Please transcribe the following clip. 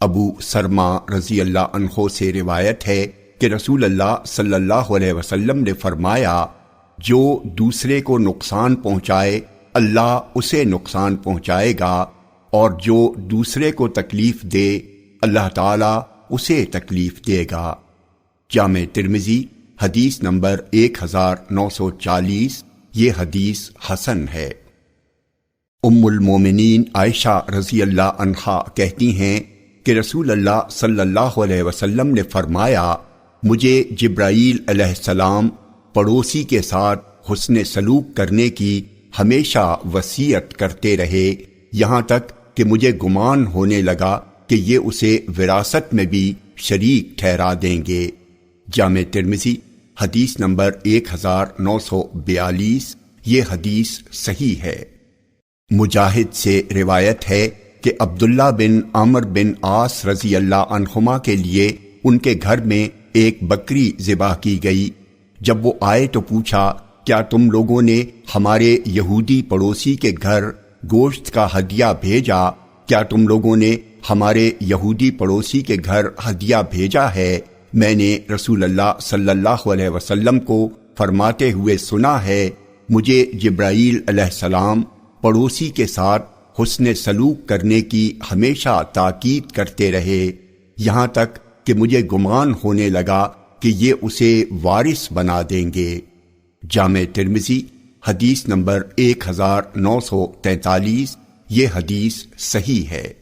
ابو سرما رضی اللہ عنہ سے روایت ہے کہ رسول اللہ صلی اللہ علیہ وسلم نے فرمایا، جو دوسرے کو نقصان پہنچائے اللہ اسے نقصان پہنچائے گا، اور جو دوسرے کو تکلیف دے اللہ تعالیٰ اسے تکلیف دے گا۔ جامع ترمذی حدیث نمبر 1940، یہ حدیث حسن ہے۔ ام المومنین عائشہ رضی اللہ عنہا کہتی ہیں کہ رسول اللہ صلی اللہ علیہ وسلم نے فرمایا، مجھے جبرائیل علیہ السلام پڑوسی کے ساتھ حسن سلوک کرنے کی ہمیشہ وصیت کرتے رہے، یہاں تک کہ مجھے گمان ہونے لگا کہ یہ اسے وراثت میں بھی شریک ٹھہرا دیں گے۔ جامع ترمذی حدیث نمبر 1942، یہ حدیث صحیح ہے۔ مجاہد سے روایت ہے کہ عبداللہ بن عمرو بن عاص رضی اللہ عنہما کے لیے ان کے گھر میں ایک بکری ذبح کی گئی۔ جب وہ آئے تو پوچھا، کیا تم لوگوں نے ہمارے یہودی پڑوسی کے گھر گوشت کا ہدیہ بھیجا؟ کیا تم لوگوں نے ہمارے یہودی پڑوسی کے گھر ہدیہ بھیجا ہے؟ میں نے رسول اللہ صلی اللہ علیہ وسلم کو فرماتے ہوئے سنا ہے، مجھے جبرائیل علیہ السلام پڑوسی کے ساتھ حسن سلوک کرنے کی ہمیشہ تاکید کرتے رہے، یہاں تک کہ مجھے گمان ہونے لگا کہ یہ اسے وارث بنا دیں گے۔ جامع ترمذی حدیث نمبر 1943، یہ حدیث صحیح ہے۔